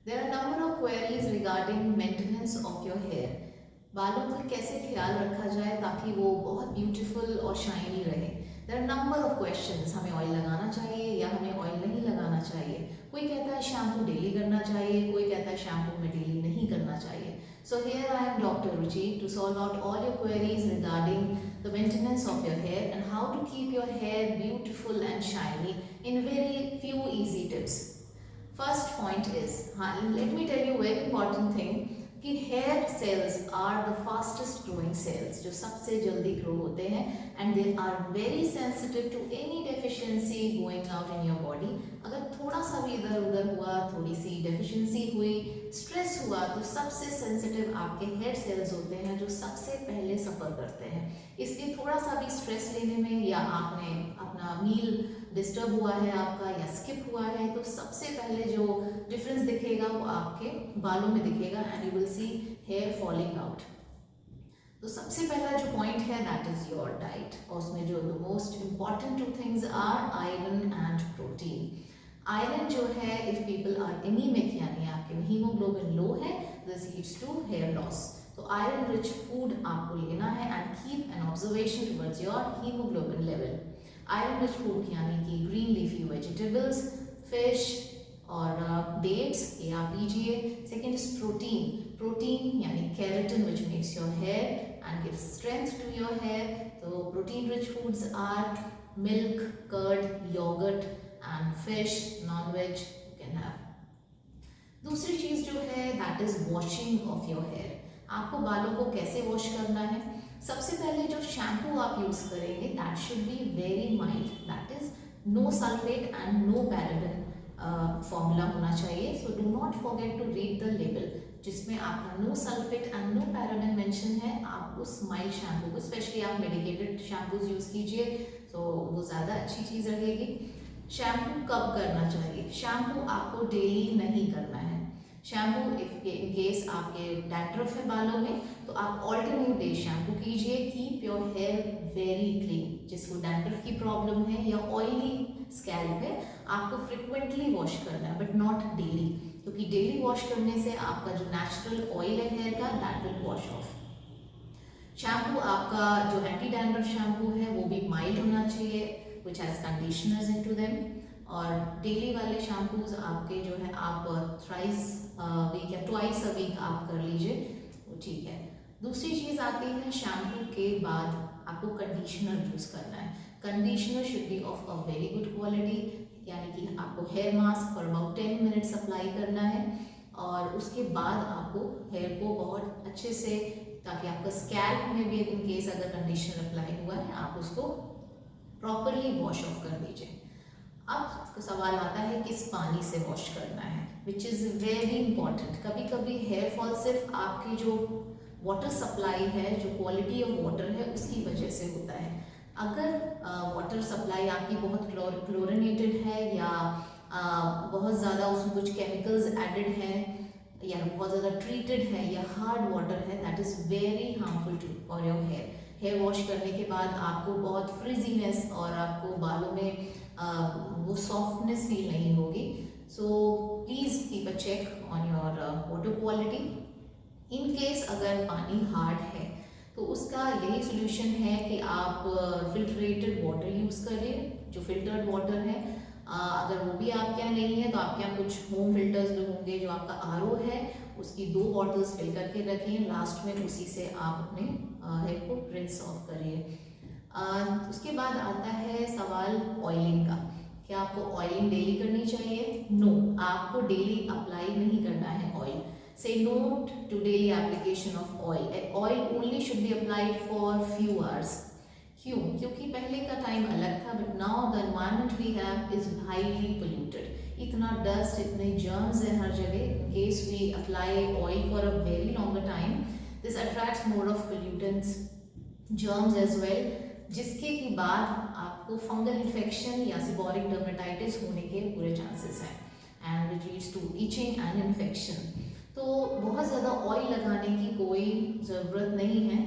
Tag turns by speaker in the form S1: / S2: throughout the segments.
S1: There are a number of queries regarding maintenance of your hair. बालों का कैसे ख्याल रखा जाए ताकि वो बहुत ब्यूटीफुल और शाइनी रहे. There are a number of questions. हमें ऑयल लगाना चाहिए या हमें ऑयल नहीं लगाना चाहिए. कोई कहता है शैम्पू डेली करना चाहिए, कोई कहता है शैम्पू में डेली नहीं करना चाहिए. So here I am Dr. Ruchi to solve out all your queries regarding the maintenance of your hair and how to keep your hair beautiful and shiny in very few easy tips. First point is, let me tell you a very important thing कि hair cells are the fastest growing cells जो सबसे जल्दी grow होते हैं and they are very sensitive to any deficiency going out in your body. अगर थोड़ा सा भी इधर उधर हुआ, थोड़ी सी deficiency हुई, stress हुआ तो सबसे sensitive आपके hair cells होते हैं जो सबसे पहले suffer करते हैं. इसलिए थोड़ा सा भी stress लेने में या आपने अपना meal डिस्टर्ब हुआ है आपका या स्किप हुआ है तो सबसे पहले जो डिफरेंस दिखेगा वो आपके बालों में दिखेगा and you will see hair falling out. तो सबसे पहला जो पॉइंट है दैट इज योर डाइट और उसमें जो the most important 2 things are iron and protein. Iron जो है इफ पीपल आर एनीमिक यानी आपके हीमोग्लोबिन लो है this leads to hair loss. तो आयरन रिच फूड आपको लेना है and keep an observation towards your haemoglobin level. Iron rich food यानी कि ग्रीन लीफी वेजिटेबल्स, फिश और डेट्स ये आप लीजिए. Second is protein. प्रोटीन यानी keratin which makes your hair and gives strength to your hair. तो protein rich foods are milk, curd, yoghurt and fish, non veg you can have. दूसरी चीज जो है that is washing off your hair. आपको बालों को कैसे wash करना है. सबसे पहले जो शैम्पू आप यूज करेंगे that should be very mild, that is no sulphate and no paraben formula होना चाहिए. So do not forget to read the label जिसमें आपका no sulphate and no paraben mention है. आप उस माइल्ड शैम्पू को, स्पेशली आप मेडिकेटेड शैम्पूज यूज कीजिए तो वो ज़्यादा अच्छी चीज़ रहेगी. शैम्पू कब करना चाहिए. शैम्पू आपको डेली नहीं करना है. शैम्पू इन केस आपके डैंड्रफ है बालों में तो आप ऑल्टरनेट डे शैम्पू कीजिए. Keep your hair very clean. जिसको डैंड्रफ की प्रॉब्लम है या ऑयली स्कैल्प है आपको फ्रिक्वेंटली वॉश करना है बट नॉट डेली, क्योंकि डेली वॉश करने से आपका जो नेचुरल ऑयल है हेयर का that will wash off. Shampoo आपका जो एंटी डैंड्रफ शैम्पू है वो भी माइल्ड होना चाहिए which has conditioners into them. और डेली वाले शैम्पूज आपके जो है आप थ्राइस वीक या ट्वाइस अ वीक आप कर लीजिए वो ठीक है. दूसरी चीज़ आती है शैम्पू के बाद आपको कंडीशनर यूज़ करना है. Conditioner should be of a very good quality यानी कि आपको hair mask for about 10 minutes apply करना है और उसके बाद आपको हेयर को बहुत अच्छे से, ताकि आपका स्कैल्प में भी इन केस अगर कंडीशनर अप्लाई हुआ है आप उसको प्रॉपरली वॉश ऑफ कर दीजिए. अब सवाल आता है किस पानी से वॉश करना है विच इज़ वेरी इंपॉर्टेंट. कभी कभी हेयर फॉल सिर्फ आपकी जो वाटर सप्लाई है, जो क्वालिटी ऑफ वाटर है उसकी वजह से होता है. अगर वाटर सप्लाई आपकी बहुत क्लोरिनेटेड है या बहुत ज़्यादा उसमें कुछ केमिकल्स एडेड हैं या बहुत ज़्यादा ट्रीटेड है या हार्ड वाटर है that is very harmful to for your hair. Hair wash करने के बाद आपको बहुत फ्रिजीनेस और आपको बालों में वो सॉफ्टनेस फील नहीं होगी. So please keep a check on your water quality. In case अगर पानी हार्ड है तो उसका यही सोल्यूशन है कि आप फिल्ट्रेटेड वाटर यूज़ करिए, जो फिल्टर्ड वाटर है. अगर वो भी आपके यहाँ नहीं है तो आपके यहाँ कुछ होम फिल्टर्स जो होंगे, जो आपका आरओ है उसकी 2 बॉटल्स फिल करके रखिए. लास्ट में उसी से आप अपने हेयर को रिंस ऑफ करिए. उसके बाद आता है सवाल ऑयलिंग का. क्या आपको ऑयलिंग डेली करनी चाहिए. नो, आपको डेली अप्लाई नहीं करना है oil. Say no to daily application of oil. Oil only should be applied for few hours. क्यों? क्योंकि पहले का टाइम अलग था but now the environment we have is highly polluted. इतना डस्ट, इतने जर्म्स हैं हर जगह. In case we apply oil for a very longer time this attracts more of pollutants, germs as well, जिसके के बाद आपको फंगल इन्फेक्शन या सिबोरिक डर्मेटाइटिस होने के पूरे चांसेस हैं and which leads to itching and infection. तो बहुत ज़्यादा ऑयल लगाने की कोई ज़रूरत नहीं है.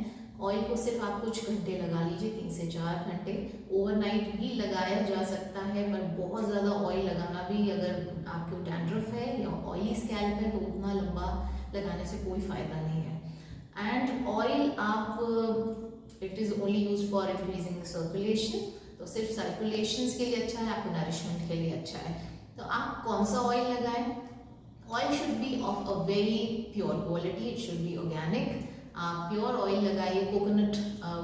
S1: ऑयल को सिर्फ आप कुछ घंटे लगा लीजिए, 3 से 4 घंटे. ओवरनाइट भी लगाया जा सकता है पर बहुत ज़्यादा ऑयल लगाना भी, अगर आपको डैंड्रफ है या ऑयली स्कैल्प है तो उतना लंबा लगाने से कोई फ़ायदा नहीं है। एंड ऑयल आप it is only use for increasing circulation, तो सिर्फ सर्कुलेशन के लिए अच्छा है, आपको नरिशमेंट के लिए अच्छा है। तो आप कौन सा ऑयल लगाएं? Oil should be of a very pure quality, it should B organic. आप प्योर ऑयल लगाइए, कोकोनट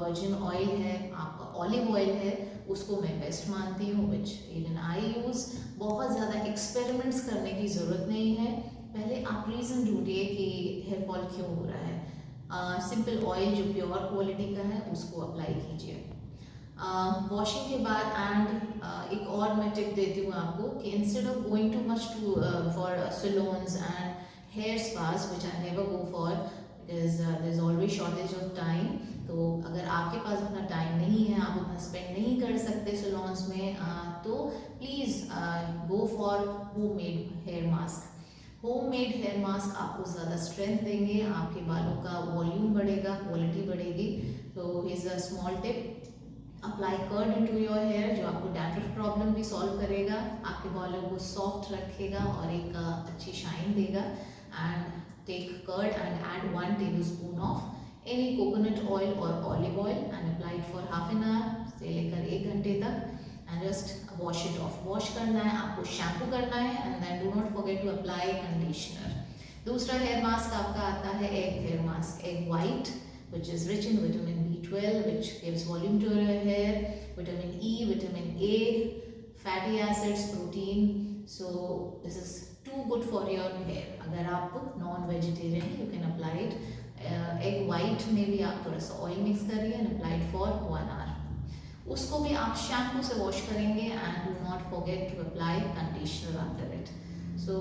S1: वर्जिन ऑयल है, आपका ऑलिव ऑयल है, उसको मैं बेस्ट मानती हूँ, विच इवन आई यूज़। बहुत ज़्यादा एक्सपेरिमेंट्स करने की ज़रूरत नहीं है, पहले आप रीज़न ढूंढिए कि हेयर फॉल क्यों हो रहा है। सिंपल ऑयल जो प्योर क्वालिटी का है उसको अप्लाई कीजिए। वॉशिंग के बाद एंड एक और मैं टिप देती हूँ आपको कि instead of going too much to for salons and hair spas, which I never go for because there is always shortage of time. तो अगर आपके पास उतना टाइम नहीं है, आप उतना स्पेंड नहीं कर सकते सैलून्स में, तो please go for homemade hair mask. Homemade hair mask आपको ज़्यादा स्ट्रेंथ देंगे, आपके बालों का वॉल्यूम बढ़ेगा, क्वालिटी बढ़ेगी। तो is a small tip, apply curd into your hair, जो आपको डैंड्रफ प्रॉब्लम भी सॉल्व करेगा, आपके बालों को सॉफ्ट रखेगा और एक अच्छी शाइन देगा। And take curd and add 1 tablespoon of any coconut oil और olive oil and apply for half an hour से लेकर 1 घंटे तक and just wash it off. Wash करना है, आपको शैम्पू करना है and then do not forget to apply conditioner. दूसरा हेयर मास्क आपका आता है egg hair mask, egg white, which is rich in vitamin B12, which gives volume to your hair, vitamin E, vitamin A, fatty acids, protein. So this is too good for your hair. अगर आप non vegetarian, you can apply it. Egg white में भी आप थोड़ा सा oil mix करिए and apply it for 1 hour. उसको भी आप शैम्पू से वॉश करेंगे and do not forget to apply conditioner after it. सो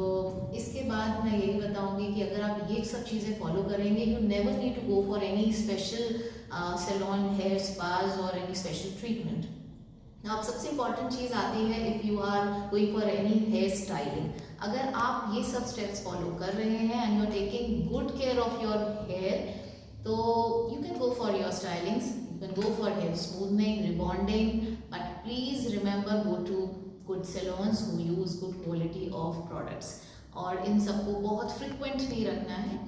S1: इसके बाद मैं यही बताऊंगी कि अगर आप ये सब चीज़ें फॉलो करेंगे, you never need to go for any special salon hair spas और एनी स्पेशल ट्रीटमेंट। अब सबसे इम्पॉर्टेंट चीज़ आती है if you are going for any hair styling. अगर आप ये सब स्टेप्स फॉलो कर रहे हैं and you are taking good care of your hair, तो you can go for your stylings, you can go for hair smoothening, rebonding, but please remember go to good saloons who use good quality of products. और इन सबको बहुत frequent नहीं रखना है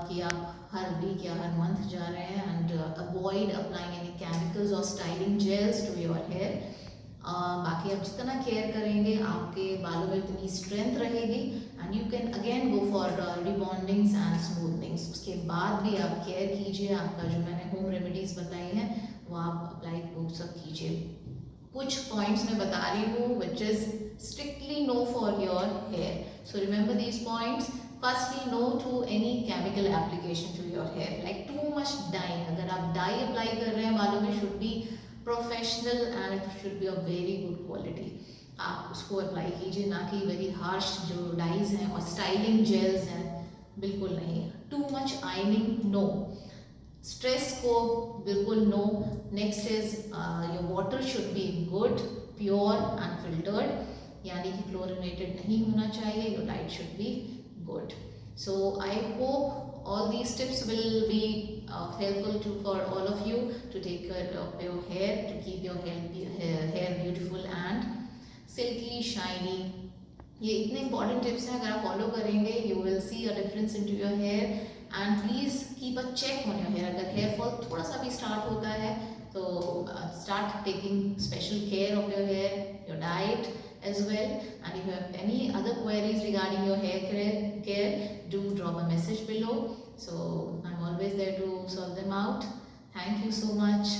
S1: कि आप हर week या हर मंथ जा रहे हैं and avoid applying any chemicals और styling gels to your hair. बाकी आप जितना केयर करेंगे आपके बालों में उतनी स्ट्रेंथ रहेगी and you can again go for rebondings and smoothenings. उसके बाद भी आप केयर कीजिए, आपका जो मैंने होम रेमेडीज़ बताई हैं वो आप अप्लाई वो सब कीजिए। कुछ पॉइंट्स मैं बता रही हूँ which is strictly no for your hair, so remember these points. Firstly, no to any chemical application to your hair, like too much dye. अगर आप डाई अप्लाई कर रहे हैं बालों में, should be professional and it should be of very good quality. आप उसको apply कीजिए, ना कि वेरी हार्श जो डाइज हैं और स्टाइलिंग जेल्स हैं, बिल्कुल नहीं। Too much ironing, no. Stress को बिल्कुल no. Next is your water should be good, pure and filtered, यानी कि क्लोरिनेटेड नहीं होना चाहिए। Your diet should be good. So I hope all these tips will be helpful for all of you to take care of your hair, to keep your hair beautiful and silky, shiny. ये इतने important tips हैं, अगर आप follow करेंगे you will see a difference into your hair and please keep a check on your hair. अगर hair fall थोड़ा सा भी start होता है तो start taking special care of your hair, your diet as well. And if you have any other queries regarding your hair care, do drop a message below. So I'm always there to solve them out. Thank you so much.